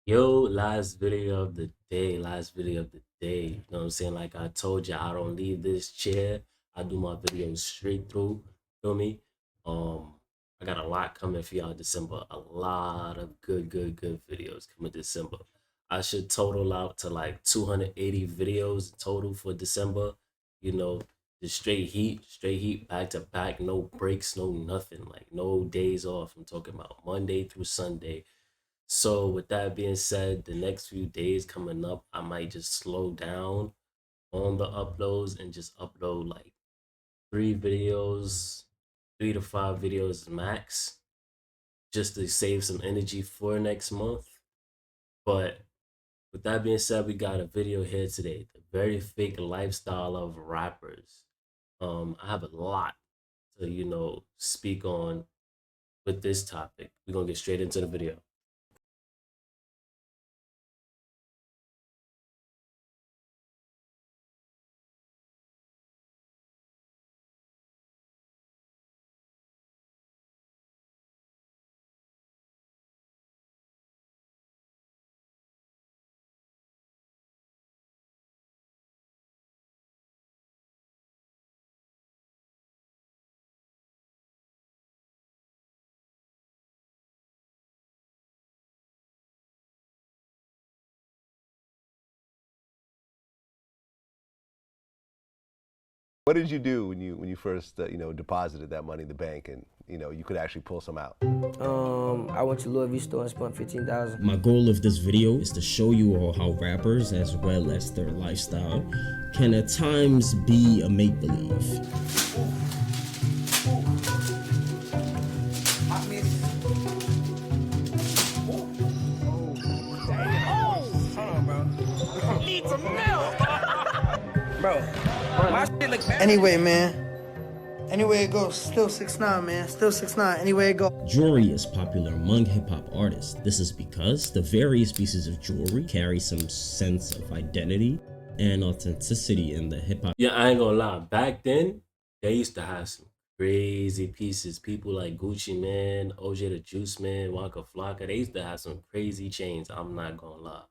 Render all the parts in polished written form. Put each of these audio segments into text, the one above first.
Yo, last video of the day. You know what I'm saying? Like I told you, I don't leave this chair. I do my videos straight through. Feel me? Um, I got a lot coming for y'all in December. A lot of good videos coming December. I should total out to like 280 videos total for December. You know, just straight heat, back to back, no breaks, no nothing, like no days off. I'm talking about Monday through Sunday. So with that being said, the next few days coming up, I might just slow down on the uploads and just upload like 3 videos, 3 to 5 videos max, just to save some energy for next month. But with that being said, we got a video here today, the very fake lifestyle of rappers. I have a lot to, speak on with this topic. We're gonna get straight into the video. What did you do when you first deposited that money in the bank and you could actually pull some out? I went to Louis V store and spent 15,000. My goal of this video is to show you all how rappers, as well as their lifestyle, can at times be a make-believe. Bro, my shit look bad. Anyway, man. Anyway it goes, still 6'9", man. Still 6'9", anyway it goes. Jewelry is popular among hip-hop artists. This is because the various pieces of jewelry carry some sense of identity and authenticity in the hip-hop. Yeah, I ain't gonna lie. Back then, they used to have some crazy pieces. People like Gucci Man, OJ the Juice Man, Waka Flocka. They used to have some crazy chains. I'm not gonna lie.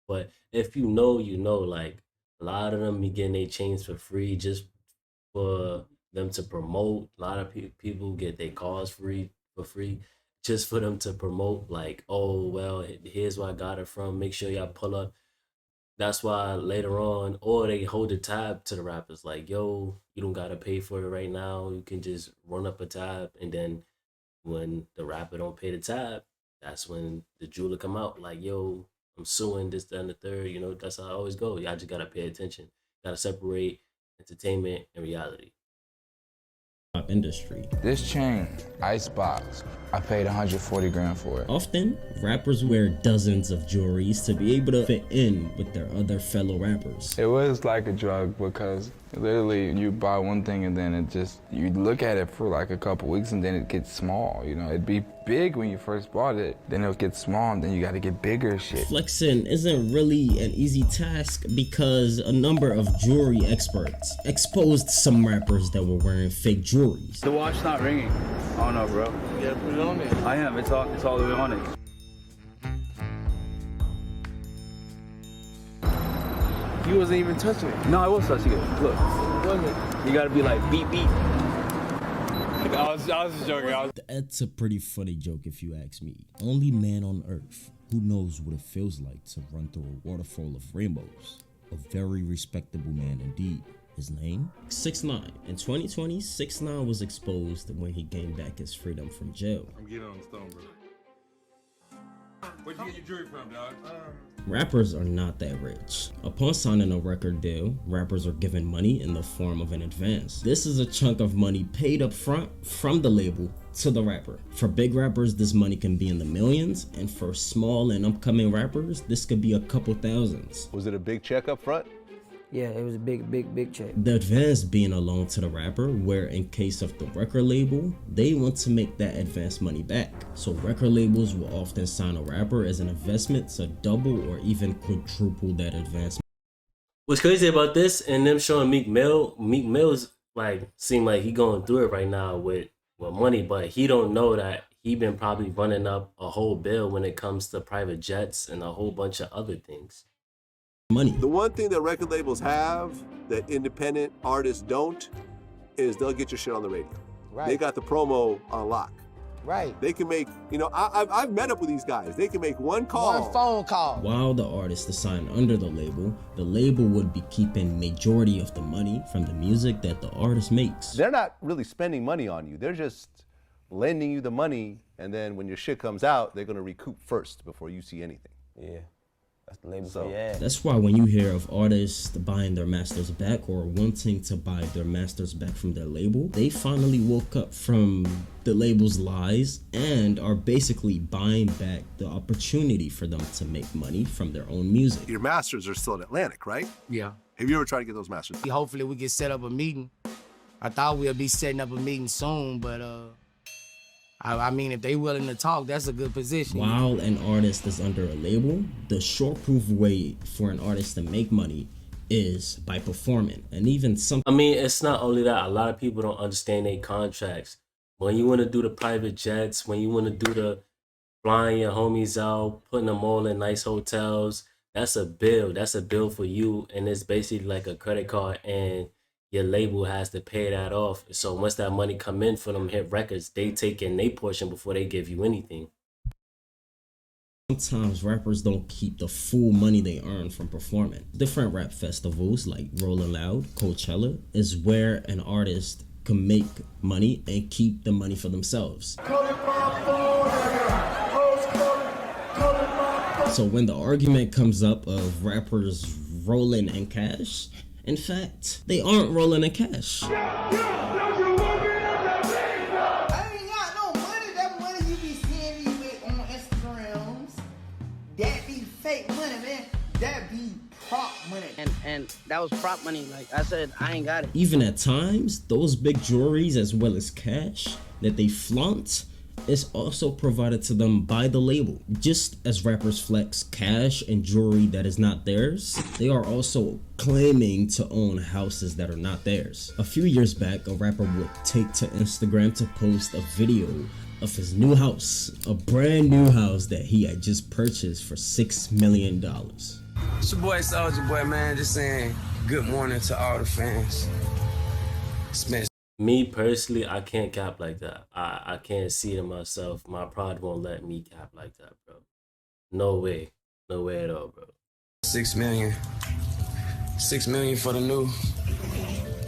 But if you know, you know. Like a lot of them be getting their chains for free just for them to promote. A lot of people get their cars for free just for them to promote. Like, oh well, here's where I got it from. Make sure y'all pull up. That's why later on, or they hold a tab to the rappers, like, yo, you don't gotta pay for it right now. You can just run up a tab, and then when the rapper don't pay the tab, that's when the jeweler come out like, yo, I'm suing this, that, and the third. You know, that's how I always go. Y'all just gotta pay attention. Gotta separate entertainment and reality. Industry. This chain, Icebox, I paid 140 grand for it. Often, rappers wear dozens of jewelries to be able to fit in with their other fellow rappers. It was like a drug because literally you buy one thing and then you look at it for like a couple weeks and then it gets small, you know? It'd be big when you first bought it, then it'll get small and then you gotta get bigger shit. Flexing isn't really an easy task because a number of jewelry experts exposed some rappers that were wearing fake jewelries. The watch not ringing. I don't know, bro. You gotta put it on there. I am. It's all the way on it. You wasn't even touching it. No, I was touching it. Look, you gotta be like beep beep. I was just joking. That's a pretty funny joke if you ask me. Only man on earth who knows what it feels like to run through a waterfall of rainbows. A very respectable man indeed. His name? 6ix9ine. In 2020, 6ix9ine was exposed when he gained back his freedom from jail. I'm getting on the stone, bro. Where'd you get your jewelry from, dog? Rappers are not that rich. Upon signing a record deal, rappers are given money in the form of an advance. This is a chunk of money paid up front from the label to the rapper. For big rappers, this money can be in the millions, and for small and upcoming rappers, this could be a couple thousands. Was it a big check up front? Yeah, it was a big check. The advance being a loan to the rapper, where in case of the record label, they want to make that advance money back. So record labels will often sign a rapper as an investment to double or even quadruple that advance. What's crazy about this and them showing Meek Mill's like seem like he going through it right now with money, but he don't know that he been probably running up a whole bill when it comes to private jets and a whole bunch of other things. Money. The one thing that record labels have that independent artists don't is they'll get your shit on the radio. Right. They got the promo on lock. Right. They can make, I've met up with these guys. They can make one call. One phone call. While the artist is signed under the label would be keeping majority of the money from the music that the artist makes. They're not really spending money on you. They're just lending you the money, and then when your shit comes out, they're gonna recoup first before you see anything. Yeah. That's the label So- for your ass. That's why when you hear of artists buying their masters back or wanting to buy their masters back from their label, they finally woke up from the label's lies and are basically buying back the opportunity for them to make money from their own music. Your masters are still in Atlantic, right? Yeah. Have you ever tried to get those masters? Hopefully we can set up a meeting. I thought we'll be setting up a meeting soon, but I mean, if they willing to talk, that's a good position. While an artist is under a label, the short-proof way for an artist to make money is by performing. And even some I mean, it's not only that. A lot of people don't understand their contracts. When you want to do the private jets, when you want to do the flying your homies out, putting them all in nice hotels, that's a bill. That's a bill for you, and it's basically like a credit card, and your label has to pay that off. So once that money come in for them hit records, they take in their portion before they give you anything. Sometimes rappers don't keep the full money they earn from performing. Different rap festivals like Rollin' Loud, Coachella, is where an artist can make money and keep the money for themselves. So when the argument comes up of rappers rolling in cash, in fact, they aren't rolling in cash. I ain't got no money. That money you be seeing me with on Instagrams, that be fake money, man. That be prop money. And that was prop money. Like I said, I ain't got it. Even at times, those big jewelries as well as cash that they flaunt is also provided to them by the label. Just as rappers flex cash and jewelry that is not theirs, they are also claiming to own houses that are not theirs. A few years back, a rapper would take to Instagram to post a video of his new house, a brand new house that he had just purchased for $6 million. It's your boy Soulja Boy, man, just saying good morning to all the fans. Smash. Me personally, I can't cap like that. I can't see it in myself. My pride won't let me cap like that, bro. No way. No way at all, bro. 6 million. 6 million for the new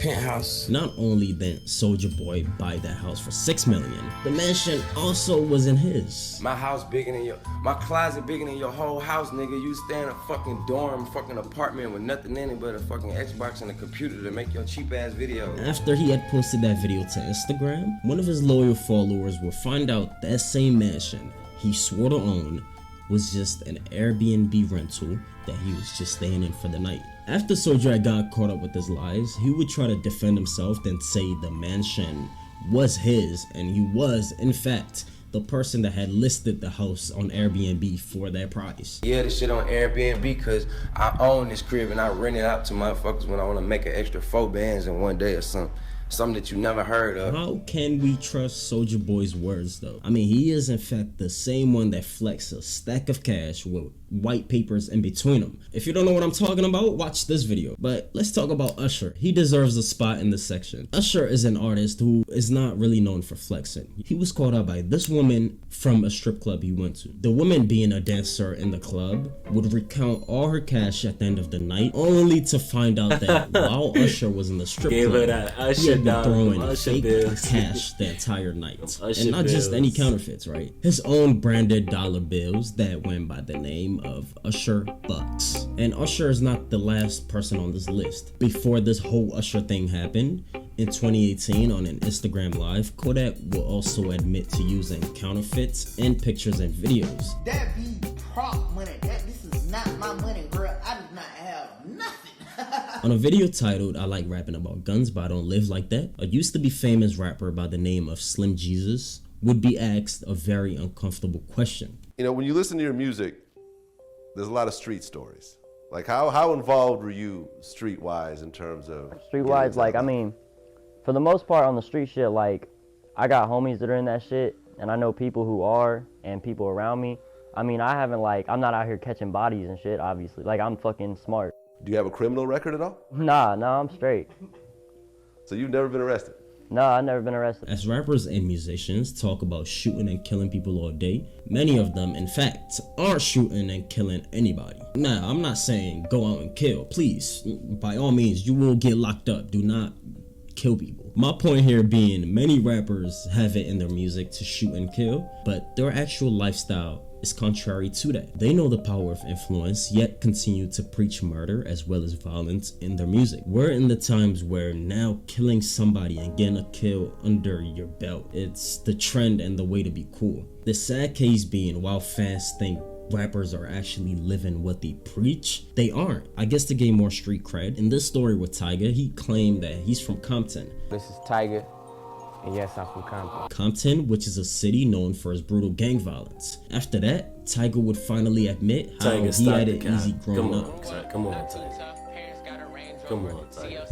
penthouse. Not only did Soulja Boy buy that house for $6 million, the mansion also wasn't his. My house bigger than my closet bigger than your whole house, nigga. You stay in a fucking dorm, fucking apartment with nothing in it but a fucking Xbox and a computer to make your cheap ass videos. After he had posted that video to Instagram, one of his loyal followers will find out that same mansion he swore to own was just an Airbnb rental that he was just staying in for the night. After Soulja got caught up with his lies, he would try to defend himself and say the mansion was his, and he was, in fact, the person that had listed the house on Airbnb for that price. Yeah, this shit on Airbnb because I own this crib and I rent it out to motherfuckers when I want to make an extra 4 bands in one day or something. Something that you never heard of. How can we trust Soulja Boy's words though? I mean, he is in fact the same one that flexed a stack of cash with white papers in between them. If you don't know what I'm talking about, watch this video. But let's talk about Usher. He deserves a spot in this section. Usher is an artist who is not really known for flexing. He was called out by this woman from a strip club he went to. The woman, being a dancer in the club, would recount all her cash at the end of the night, only to find out that while Usher was in the strip club, he had been throwing fake cash the entire night. And not just any counterfeits, right? His own branded dollar bills that went by the name of Usher Bucks. And Usher is not the last person on this list. Before this whole Usher thing happened, in 2018 on an Instagram Live, Kodak will also admit to using counterfeits in pictures and videos. That be prop money. This is not my money, bro. I do not have nothing. On a video titled "I Like Rapping About Guns But I Don't Live Like That," a used to be famous rapper by the name of Slim Jesus would be asked a very uncomfortable question. You know, when you listen to your music, there's a lot of street stories. Like how involved were you streetwise in terms of streetwise? Like, I mean, for the most part on the street shit, like I got homies that are in that shit, and I know people who are and people around me. I mean, I haven't I'm not out here catching bodies and shit, obviously. Like, I'm fucking smart. Do you have a criminal record at all? Nah, I'm straight. So you've never been arrested? Nah, I've never been arrested. As rappers and musicians talk about shooting and killing people all day, many of them, in fact, are shooting and killing anybody. Now, I'm not saying go out and kill. Please, by all means, you will get locked up. Do not kill people. My point here being, many rappers have it in their music to shoot and kill, but their actual lifestyle is contrary to that. They know the power of influence, yet continue to preach murder as well as violence in their music. We're in the times where now killing somebody and getting a kill under your belt, it's the trend and the way to be cool. The sad case being, while fans think rappers are actually living what they preach, they aren't. I guess to gain more street cred. In this story with Tyga, he claimed that he's from Compton. This is Tyga, and yes, I'm from Compton. Compton, which is a city known for its brutal gang violence. After that, Tyga would finally admit how Tyga, he had the it cap. easy growing up. Come on, Tyga. Come on, Tyga.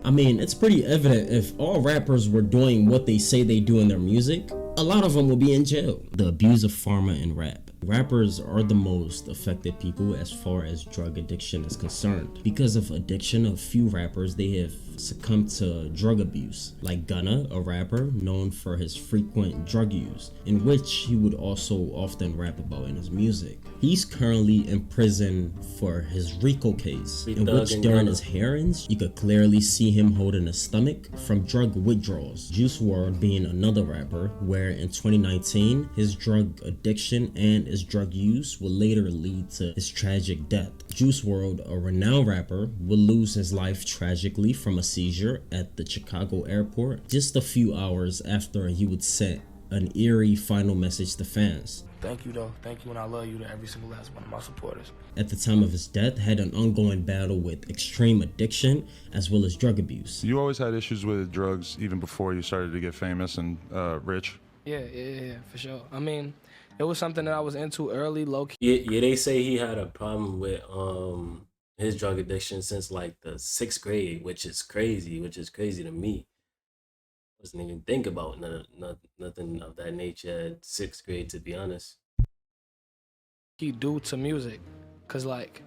I mean, it's pretty evident if all rappers were doing what they say they do in their music, a lot of them will be in jail. The abuse of pharma and rap. Rappers are the most affected people as far as drug addiction is concerned. Because of addiction, a few rappers, they have succumbed to drug abuse. Like Gunna, a rapper known for his frequent drug use, in which he would also often rap about in his music. He's currently in prison for his RICO case, in which during his hearings, you could clearly see him holding a stomach from drug withdrawals. Juice WRLD being another rapper, where in 2019, his drug addiction and his drug use would later lead to his tragic death. Juice WRLD, a renowned rapper, would lose his life tragically from a seizure at the Chicago airport just a few hours after he would send an eerie final message to fans. Thank you though, thank you and I love you to every single last one of my supporters. At the time of his death, had an ongoing battle with extreme addiction as well as drug abuse. You always had issues with drugs even before you started to get famous and rich? Yeah, for sure. I mean, it was something that I was into early, low-key. Yeah, they say he had a problem with his drug addiction since like the 6th grade, which is crazy to me. I wasn't even think about nothing of that nature at 6th grade, to be honest. He due to music, cause like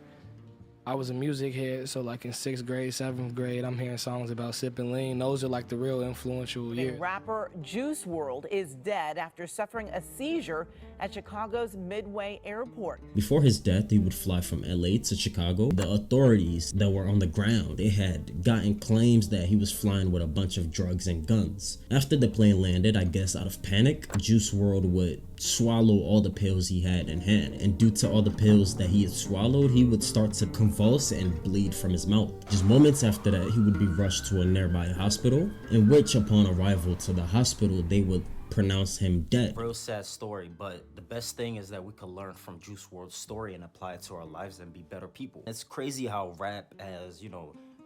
I was a music head, so like in 6th grade, 7th grade, I'm hearing songs about sipping lean. Those are like the real influential years. Rapper Juice WRLD is dead after suffering a seizure at Chicago's Midway Airport. Before his death, he would fly from LA to Chicago. The authorities that were on the ground, they had gotten claims that he was flying with a bunch of drugs and guns. After the plane landed, I guess out of panic, Juice WRLD would swallow all the pills he had in hand, and due to all the pills that he had swallowed, he would start to convulse and bleed from his mouth. Just moments after that, he would be rushed to a nearby hospital, in which upon arrival to the hospital, they would pronounce him dead. Real sad story, but the best thing is that we could learn from Juice WRLD's story and apply it to our lives and be better people. It's crazy how rap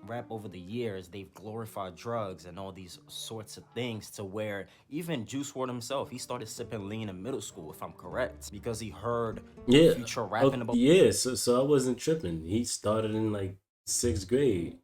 rap over the years, they've glorified drugs and all these sorts of things to where even Juice WRLD himself, he started sipping lean in middle school, if I'm correct, because he heard Future rapping about. Yeah, so I wasn't tripping. He started in like 6th grade.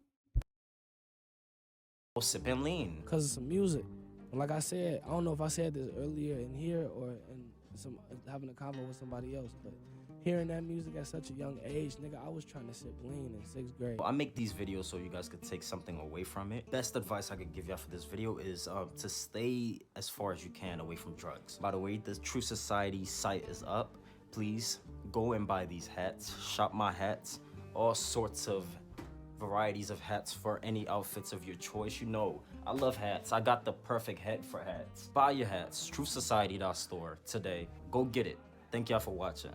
Sipping lean. Because of some music. And like I said, I don't know if I said this earlier in here or in some having a convo with somebody else, but hearing that music at such a young age, nigga, I was trying to sip lean in 6th grade. I make these videos so you guys could take something away from it. Best advice I could give y'all for this video is to stay as far as you can away from drugs. By the way, the True Society site is up. Please go and buy these hats. Shop my hats. All sorts of varieties of hats for any outfits of your choice. You know, I love hats. I got the perfect head for hats. Buy your hats. TrueSociety.store today. Go get it. Thank y'all for watching.